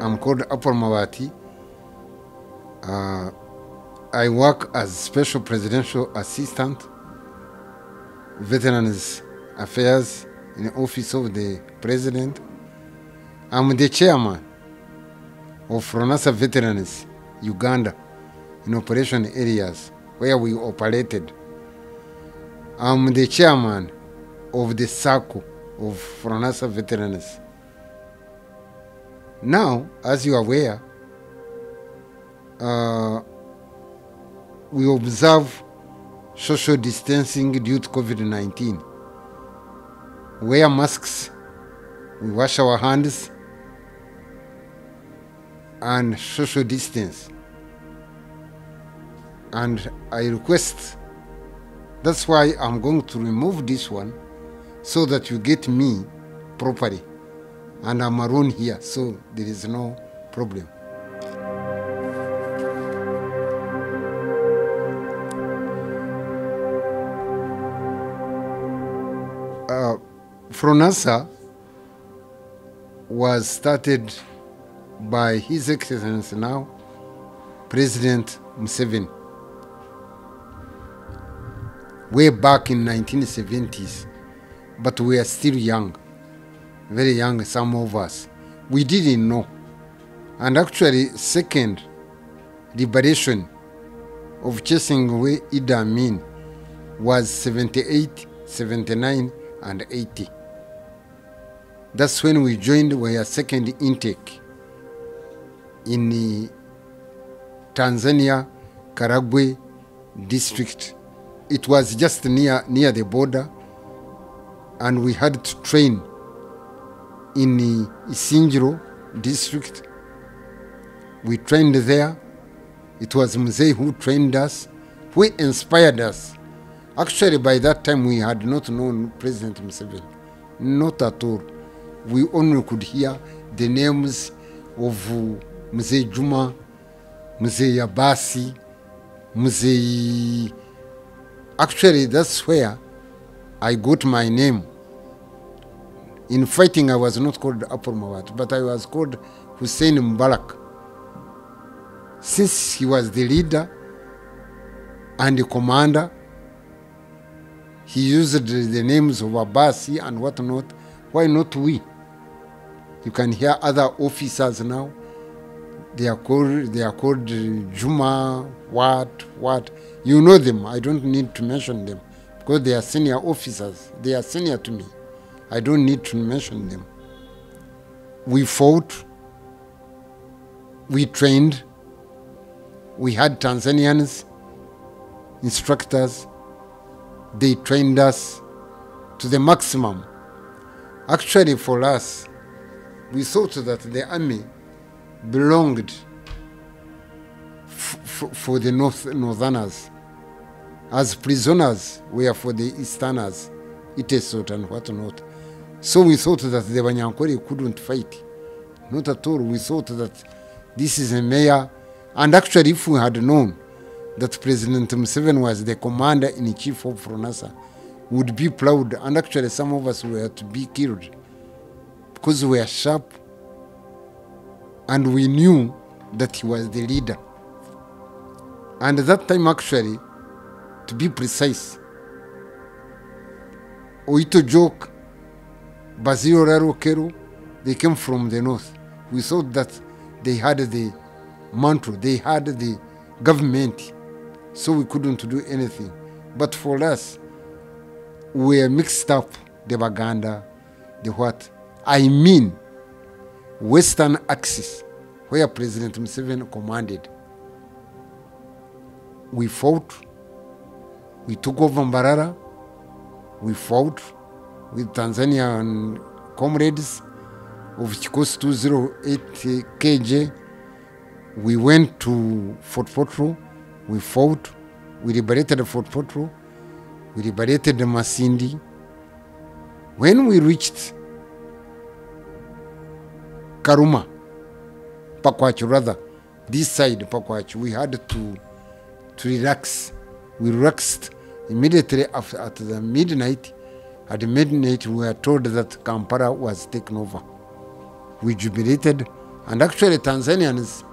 I'm called Apple Mawati. I work as Special Presidential Assistant, Veterans Affairs in the Office of the President. I'm the chairman of FRONASA Veterans, Uganda, in operation areas where we operated. I'm the chairman of the circle of FRONASA Veterans. Now, as you are aware, we observe social distancing due to COVID-19. Wear masks, we wash our hands, and social distance. And I request, that's why I'm going to remove this one so that you get me properly. And I'm alone here, so there is no problem. FRONASA was started by His Excellency now, President Museveni, way back in 1970s, but we are still young, very young, some of us. We didn't know. And actually, second liberation of chasing away Idi Amin was 78, 79, and 80. That's when we joined our second intake in the Tanzania, Karagwe district. It was just near the border, and we had to train in the Isinjiro district. We trained there. It was Mzee who trained us, who inspired us. Actually, by that time, we had not known President Museveni, not at all. We only could hear the names of Mzee Juma, Mzee Yabasi, Mzee... Actually, that's where I got my name. In fighting, I was not called Apple Mawat, but I was called Hussein Mubarak. Since he was the leader and the commander, he used the names of Abasi and whatnot. Why not we? You can hear other officers now. They are called Juma, what. You know them. I don't need to mention them because they are senior officers. They are senior to me. I don't need to mention them. We fought. We trained. We had Tanzanians, instructors. They trained us to the maximum. Actually, for us, we thought that the army belonged for the northerners, as prisoners were for the easterners, Itesot and whatnot. So we thought that the Banyankore couldn't fight. Not at all. We thought that this is a mayor. And actually, if we had known that President Museveni was the commander-in-chief of FRONASA, would be proud. And actually, some of us were to be killed because we were sharp and we knew that he was the leader. And at that time, actually, to be precise, Oito Joke, Basil Raro Kero, they came from the north. We thought that they had the mantle, they had the government, so we couldn't do anything. But for us, we were mixed up, the Baganda, the what? I mean, Western Axis, where President Museveni commanded. We fought. We took over Mbarara. We fought with Tanzanian comrades of Chikos 208 KJ. We went to Fort Potro. We fought. We liberated Fort Potro. We liberated Masindi. When we reached Karuma, Pakwachu rather, this side Pakwachu, we had to relax. We relaxed immediately at the midnight. At midnight, we were told that Kampala was taken over. We jubilated And actually Tanzanians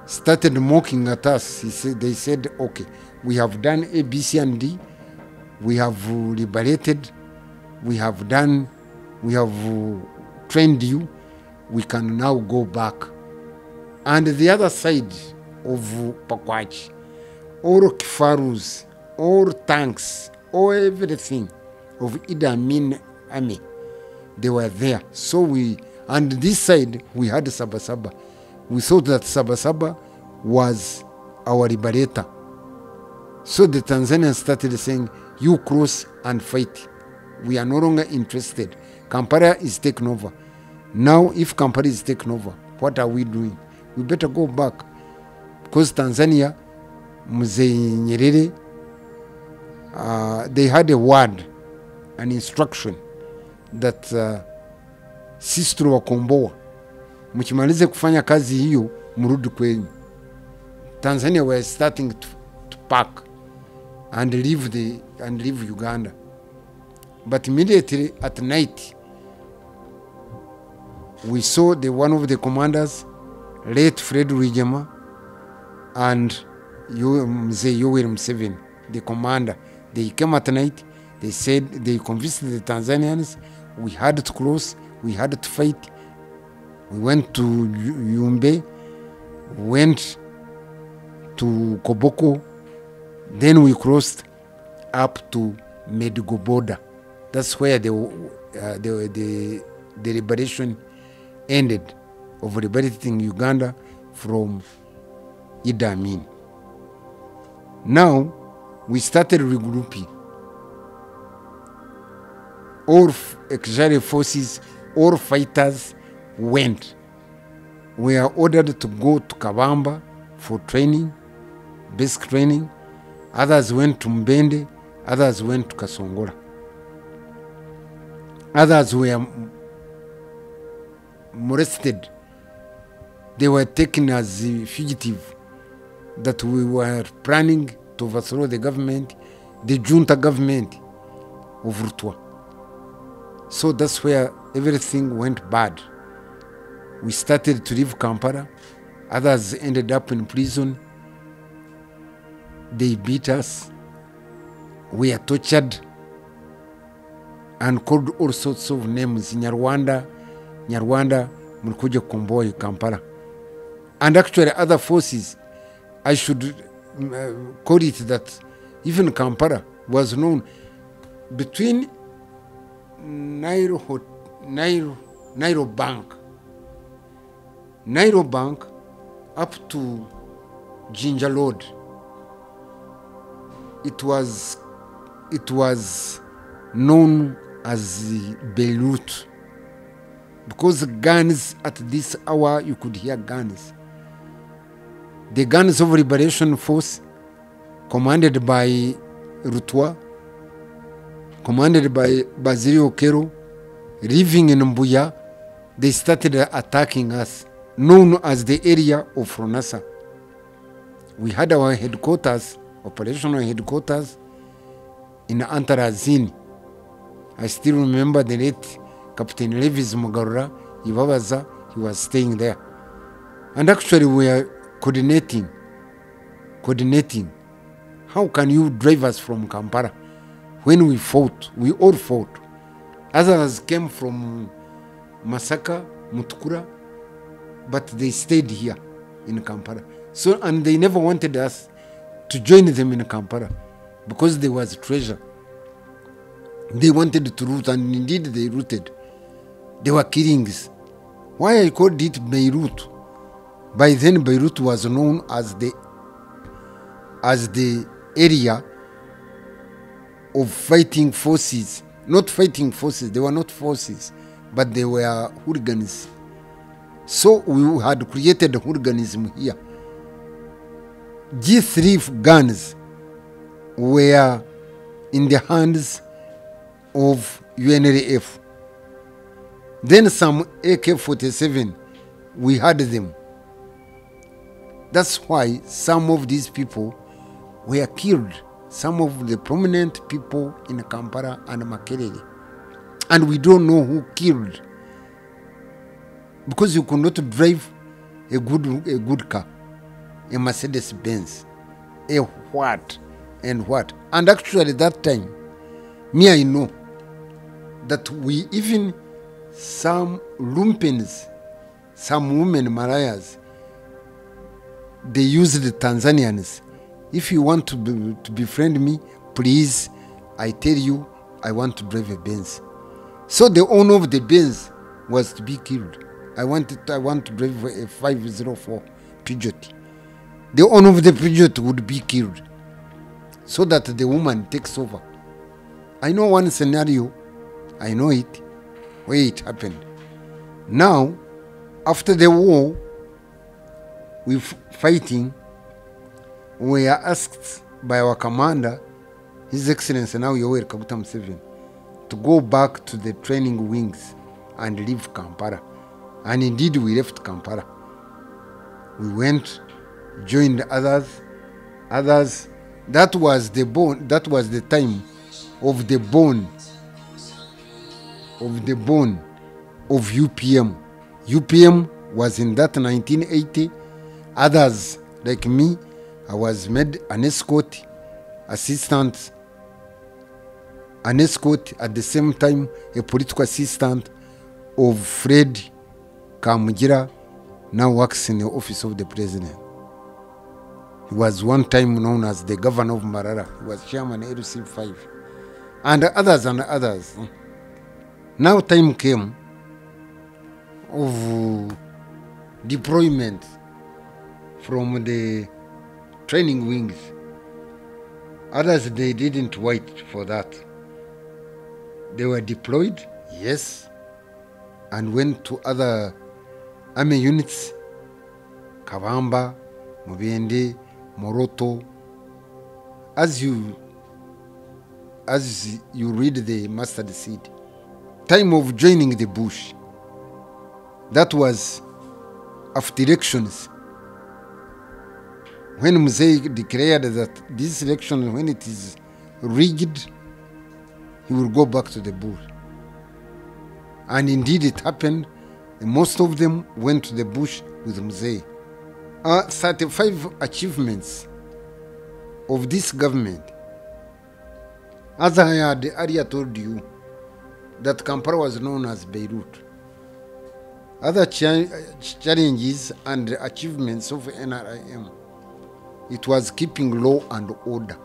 started mocking at us. They said, okay, we have done A, B, C, and D. We have liberated. We have trained you. We can now go back. And the other side of Pakwach, all kifarus, all tanks, all everything of Idi Amin army, they were there. So and this side, we had Sabasaba. We thought that Sabasaba was our liberator. So the Tanzanians started saying, you cross and fight. We are no longer interested. Kampala is taken over. Now, if Kampala is taken over, what are we doing? We better go back. Because Tanzania, Mzee Nyerere, they had a word, an instruction, that sisi tuliwakomboa, mkimalize kufanya kazi hiyo mrudi kwenyu. Tanzania were starting to pack and leave Uganda. But immediately at night, we saw one of the commanders, late Fred Rwigema, and Mzee Yoweri Museveni, the commander. They came at night. They said, they convinced the Tanzanians, we had to cross, we had to fight. We went to Yumbe, went to Koboko, then we crossed up to Medigo border. That's where the liberation ended, of liberating Uganda from Idi Amin. Now, we started regrouping. All auxiliary forces, all fighters went. We are ordered to go to Kabamba for training, basic training. Others went to Mbende, others went to Kasongola. Others were molested. They were taken as fugitive, that we were planning to overthrow the government, the junta government of Rutwa. So that's where everything went bad. We started to leave Kampala. Others ended up in prison. They beat us. We are tortured and called all sorts of names. Nyarwanda, Mulkuja Komboy, Kampala. And actually other forces, I should call it that even Kampala was known between Nairo Bank up to Ginger Road. It was known as Beirut, because guns at this hour, you could hear guns. The guns of Liberation Force, commanded by Rutwa, commanded by Basilio Kero, living in Mbuya, they started attacking us, known as the area of FRONASA. We had our headquarters, operational headquarters, in Antarazini. I still remember the late Captain Levis Mugarura, he was staying there. And actually we are coordinating. How can you drive us from Kampala? When we fought, we all fought. Others came from Masaka, Mutukura, but they stayed here in Kampala. So, and they never wanted us to join them in Kampala because there was treasure. They wanted to root, and indeed they rooted. There were killings. Why I called it Beirut? By then Beirut was known as the area of fighting forces. Not fighting forces, they were not forces, but they were hooligans. So we had created hooliganism here. G3 guns were in the hands of UNLF. Then some AK-47, we had them. That's why some of these people were killed. Some of the prominent people in Kampala and Makerere. And we don't know who killed because you could not drive a good car, a Mercedes Benz, a what and what. And actually that time, me, I know that we even some lumpens, some women Marias, they used the Tanzanians. If you want to befriend me, please, I tell you, I want to drive a Benz. So the owner of the Benz was to be killed. I want to drive a 504 Peugeot. The owner of the Peugeot would be killed, so that the woman takes over. I know one scenario. I know it, where it happened. Now, after the war, we fighting. We are asked by our commander, His Excellency now Yoweri Kaguta Museveni, to go back to the training wings and leave Kampala. And indeed we left Kampala. We went, joined others. That was the bone, that was the time of the bone of UPM. UPM was in that 1980. Others like me, I was made an escort assistant, at the same time a political assistant of Fred Kamugira, now works in the office of the president. He was one time known as the governor of Marara. He was chairman LC5. And others. Now time came of deployment from the training wings. Others, they didn't wait for that. They were deployed, yes, and went to other army units, Kavamba, Mubende, Moroto. As you read the mustard seed, time of joining the bush, that was after elections, when Musei declared that this election, when it is rigged, he will go back to the bush. And indeed it happened. Most of them went to the bush with Musei. 35 achievements of this government. As I had earlier told you, that Kampala was known as Beirut. Other challenges and achievements of NRIM, it was keeping law and order.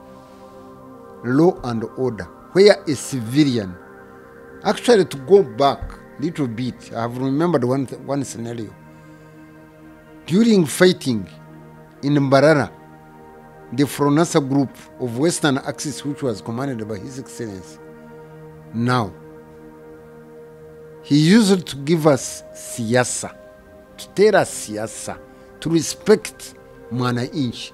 Law and order. Where a civilian, actually to go back a little bit, I have remembered one scenario. During fighting in Mbarara, the FRONASA group of Western Axis, which was commanded by His Excellency, now, he used to give us siasa, to tell us siasa, to respect Mwana Inchi.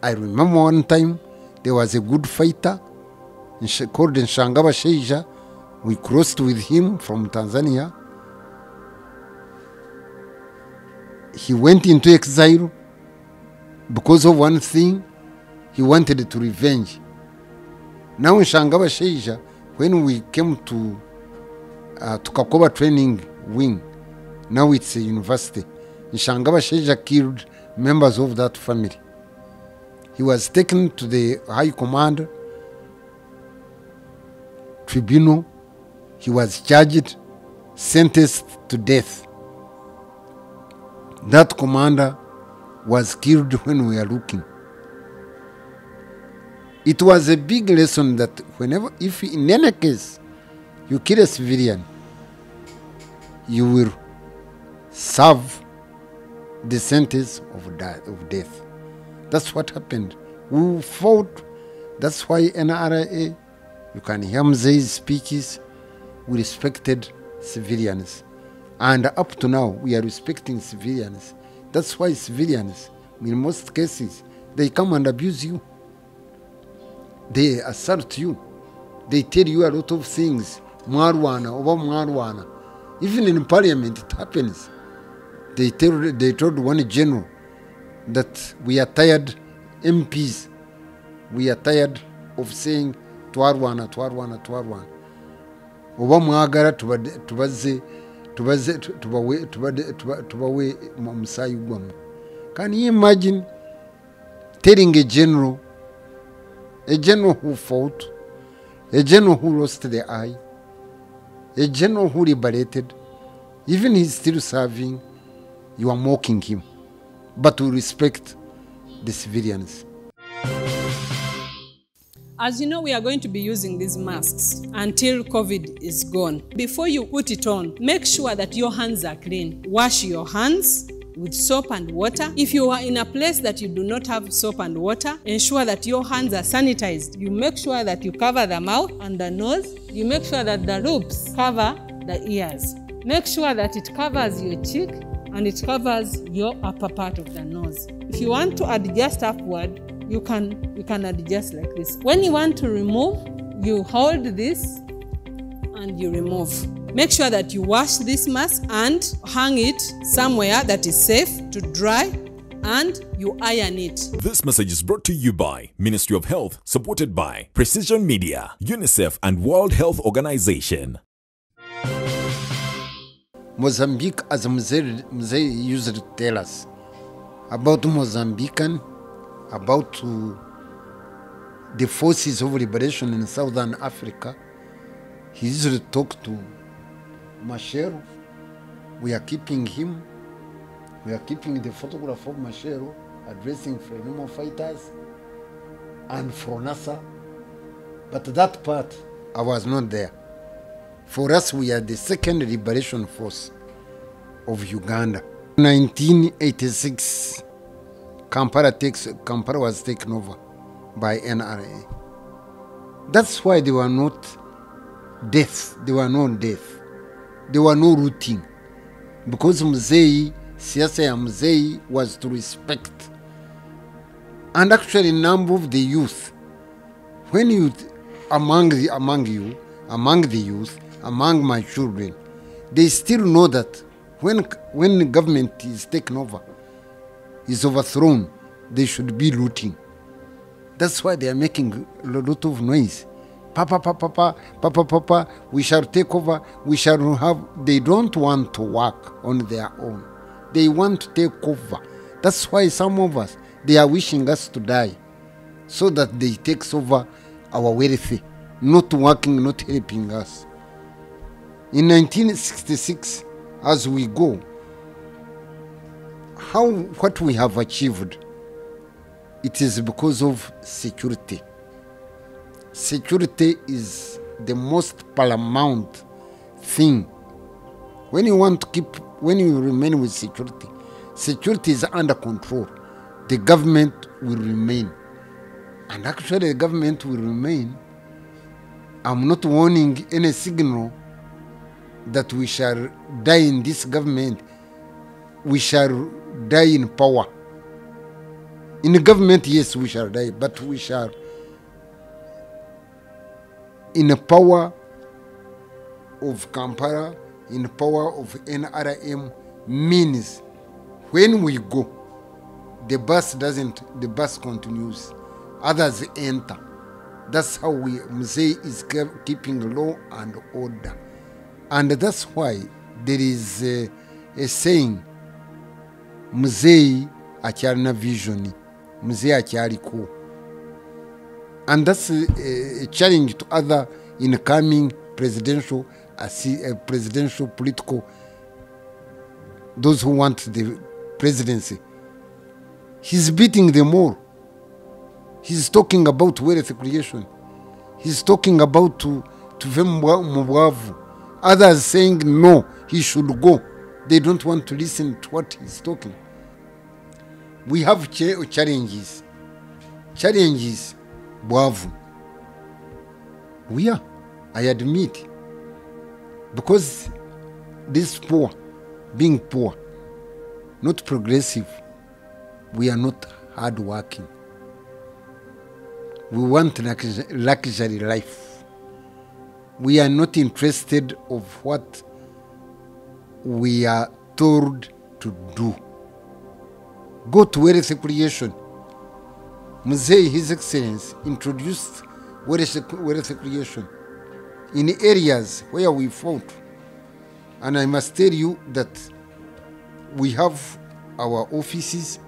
I remember one time there was a good fighter called Nshangaba Sheija. We crossed with him from Tanzania. He went into exile because of one thing. He wanted to revenge. Now Nshangaba Sheija, when we came to Kakoba training wing, now it's a university, Nshangaba Sheija killed members of that family. He was taken to the High Command Tribunal. He was charged, sentenced to death. That commander was killed when we were looking. It was a big lesson that whenever, if in any case you kill a civilian, you will serve the sentence of death. That's what happened. We fought. That's why NRA, you can hear Mzei's speeches, we respected civilians. And up to now, we are respecting civilians. That's why civilians, in most cases, they come and abuse you. They assault you. They tell you a lot of things. Marwana, over Marwana. Even in parliament, it happens. They told one general that we are tired, MPs, we are tired of saying Twarwana. Oba mwagala tubaze tubawe musayi gwamu. Can you imagine telling a general who fought, a general who lost the eye, a general who liberated, even he's still serving, you are mocking him, but we respect the civilians. As you know, we are going to be using these masks until COVID is gone. Before you put it on, make sure that your hands are clean. Wash your hands with soap and water. If you are in a place that you do not have soap and water, ensure that your hands are sanitized. You make sure that you cover the mouth and the nose. You make sure that the loops cover the ears. Make sure that it covers your cheek and it covers your upper part of the nose. If you want to adjust upward, you can adjust like this. When you want to remove, you hold this and you remove. Make sure that you wash this mask and hang it somewhere that is safe to dry, and you iron it. This message is brought to you by Ministry of Health, supported by Precision Media, UNICEF and World Health Organization. Mozambique, as Mzee used to tell us about Mozambican, about the forces of liberation in Southern Africa. He used to talk to Machero. We are keeping him. We are keeping the photograph of Machero addressing freedom fighters and FRONASA. But that part, I was not there. For us, we are the second liberation force of Uganda. 1986, Kampala was taken over by NRA. That's why there were not deaths. There were no deaths. There were no looting. Because siasa ya Mzee was to respect. And actually, a number of the youth, when you, among the youth, among my children, they still know that when the government is taken over, is overthrown, they should be looting. That's why they are making a lot of noise. Papa, we shall take over, we shall have. They don't want to work on their own. They want to take over. That's why some of us, they are wishing us to die, so that they take over our wealth, not working, not helping us. In 1966, as we go, what we have achieved, it is because of security. Security is the most paramount thing. When you remain with security, security is under control. The government will remain. And actually the government will remain. I'm not warning any signal that we shall die in this government. We shall die in power. In the government, yes, we shall die, but we shall in the power of Kampala, in the power of NRM, means when we go, the bus continues, others enter. That's how Mzee is keeping law and order. And that's why there is a saying, Mzee akyali na vision, Mzee akyali ko. And that's a challenge to other incoming presidential political, those who want the presidency. He's beating them all. He's talking about wealth creation. He's talking about to Mubwavu. Others saying no, he should go. They don't want to listen to what he's talking. We have challenges. Challenges, Bwavu. We are, I admit. Because this poor, being poor, not progressive, we are not hardworking. We want luxury life. We are not interested of what we are told to do. Go to wealth creation. Mzee, His Excellency, introduced wealth creation in areas where we fought. And I must tell you that we have our offices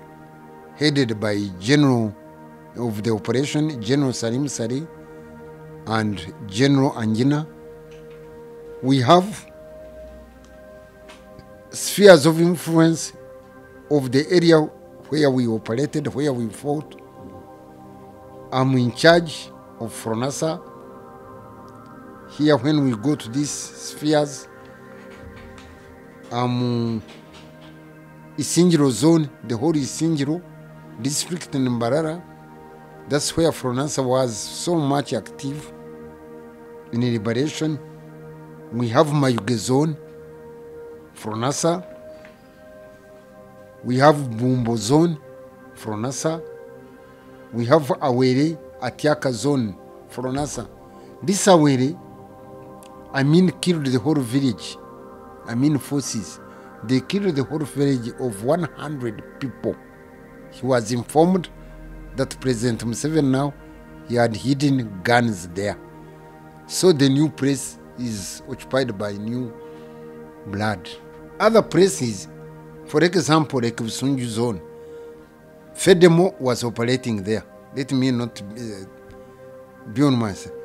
headed by General of the operation, General Salim Sari and General Angina. We have spheres of influence of the area where we operated, where we fought. I'm in charge of FRONASA. Here when we go to these spheres, Isingiro zone, the whole Isingiro district in Mbarara. That's where FRONASA was so much active in liberation. We have Mayuge zone, FRONASA. We have Bumbo zone, FRONASA. We have Awere, Atiaka zone, FRONASA. This Awere, killed the whole village. Forces. They killed the whole village of 100 people. He was informed that President Museveni now, he had hidden guns there. So the new place is occupied by new blood. Other places, for example, like Busunju zone, Fedemo was operating there. Let me not be on myself.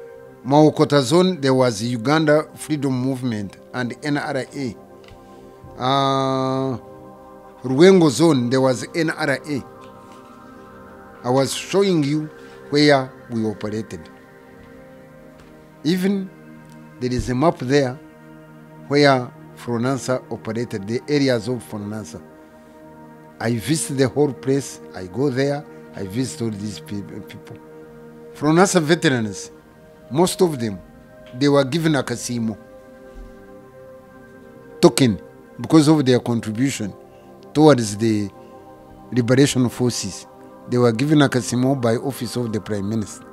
Maokota zone, there was Uganda Freedom Movement and NRA. Ruwengo zone, there was NRA. I was showing you where we operated. Even there is a map there where FRONASA operated, the areas of FRONASA. I visit the whole place, I go there, I visit all these people. FRONASA veterans, most of them, they were given a Kasimo token because of their contribution towards the liberation forces. They were given a Kasimo by office of the Prime Minister.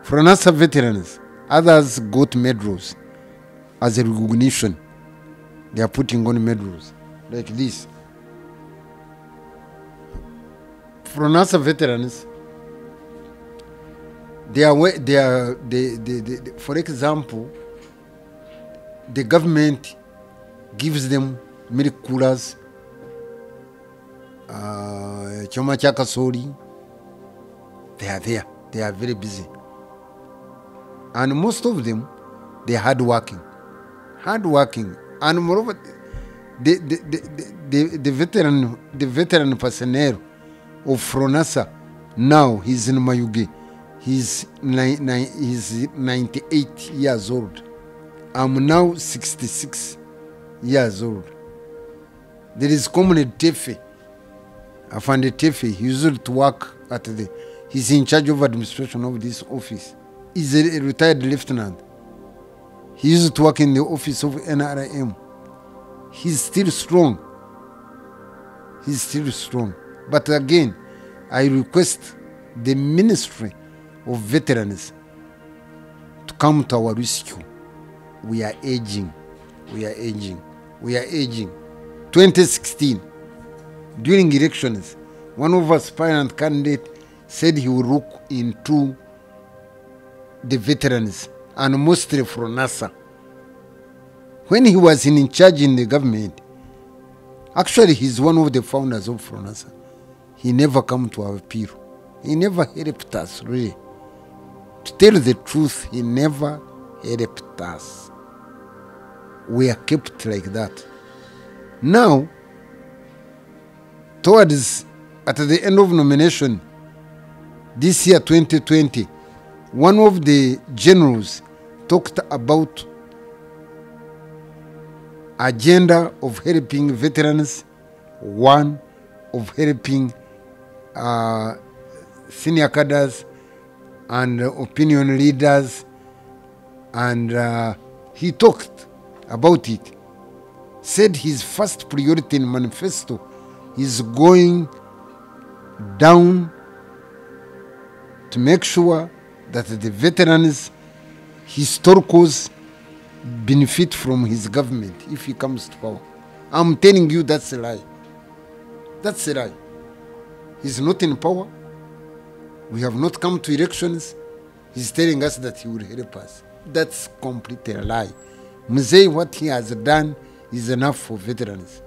FRONASA veterans, others got medals as a recognition. They are putting on medals like this. FRONASA veterans, for example, the government gives them milk coolers, choma cha kasori. They are there. They are very busy. And most of them, they are hardworking. And moreover, the veteran personnel of FRONASA, now he's in Mayuge. He's 98 years old. I'm now 66 years old. There is Comrade Tefe. Afande Tefe, he used to work at he's in charge of administration of this office. He's a retired lieutenant. He used to work in the office of NRM. He's still strong. But again, I request the Ministry of Veterans to come to our rescue. We are aging. 2016, during elections, one of our aspirant candidates said he would look into the veterans and mostly FRONASA. When he was in charge in the government, actually he's one of the founders of FRONASA. He never come to our appeal. He never helped us, really. To tell the truth, he never helped us. We are kept like that. Now, at the end of nomination, this year 2020, one of the generals talked about agenda of helping veterans, one of helping senior cadres and opinion leaders, and he talked about it. Said his first priority in manifesto is going down to make sure that the veterans, historicals, benefit from his government if he comes to power. I'm telling you that's a lie. That's a lie. He's not in power. We have not come to elections. He's telling us that he will help us. That's completely a lie. Mzee, what he has done is enough for veterans.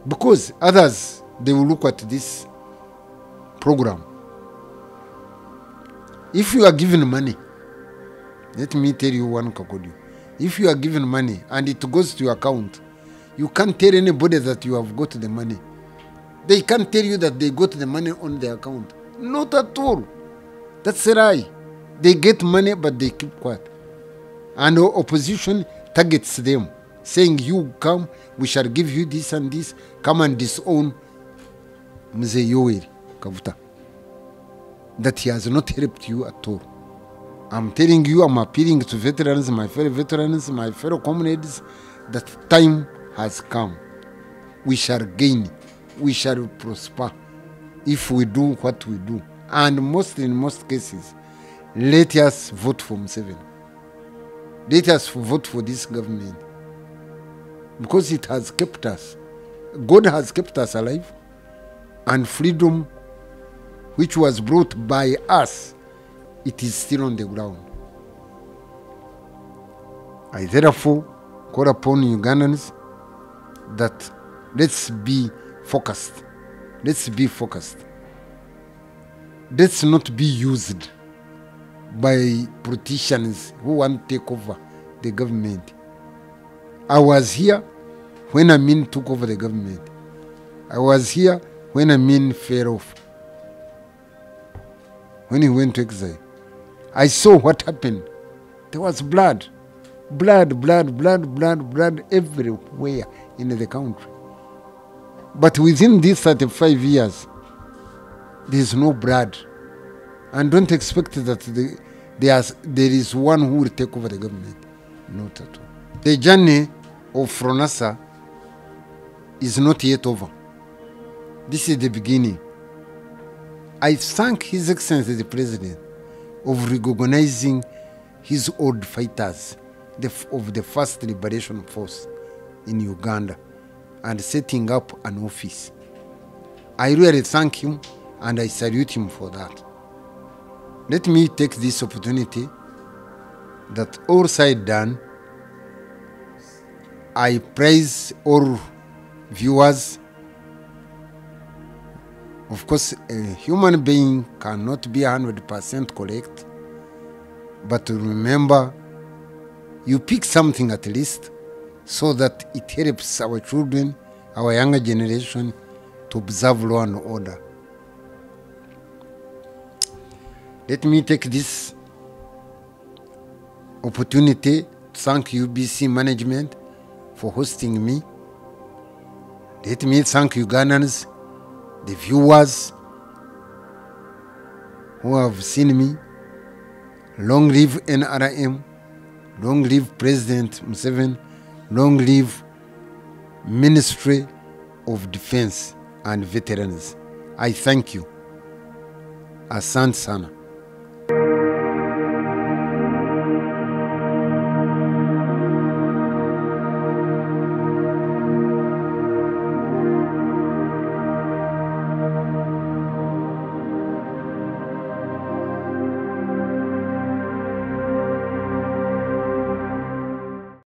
Because others, they will look at this program. If you are given money, let me tell you one Kakodio. If you are given money and it goes to your account, you can't tell anybody that you have got the money. They can't tell you that they got the money on their account. Not at all. That's a lie. They get money, but they keep quiet. And the opposition targets them, saying, you come, we shall give you this and this, come and disown Mzee Yoweri Kaguta. That he has not helped you at all. I'm telling you, I'm appealing to veterans, my fellow comrades, that time has come. We shall gain, we shall prosper if we do what we do. And in most cases, let us vote for Museveni. Let us vote for this government. Because it has kept us. God has kept us alive. And freedom, which was brought by us, it is still on the ground. I therefore call upon Ugandans that let's be focused. Let's be focused. Let's not be used by politicians who want to take over the government. I was here when Amin took over the government. I was here when Amin fell off. When he went to exile. I saw what happened. There was blood. Blood everywhere in the country. But within these 35 years, there is no blood. And don't expect that there is one who will take over the government. Not at all. The journey of FRONASA is not yet over. This is the beginning. I thank His Excellency the President of recognizing his old fighters of the first liberation force in Uganda and setting up an office. I really thank him and I salute him for that. Let me take this opportunity that all said done, I praise all viewers. Of course, a human being cannot be 100% correct, but remember, you pick something at least so that it helps our children, our younger generation to observe law and order. Let me take this opportunity to thank UBC management for hosting me. Let me thank Ugandans, the viewers who have seen me. Long live NRM, long live President Museveni, long live Ministry of Defense and Veterans. I thank you. Asante sana.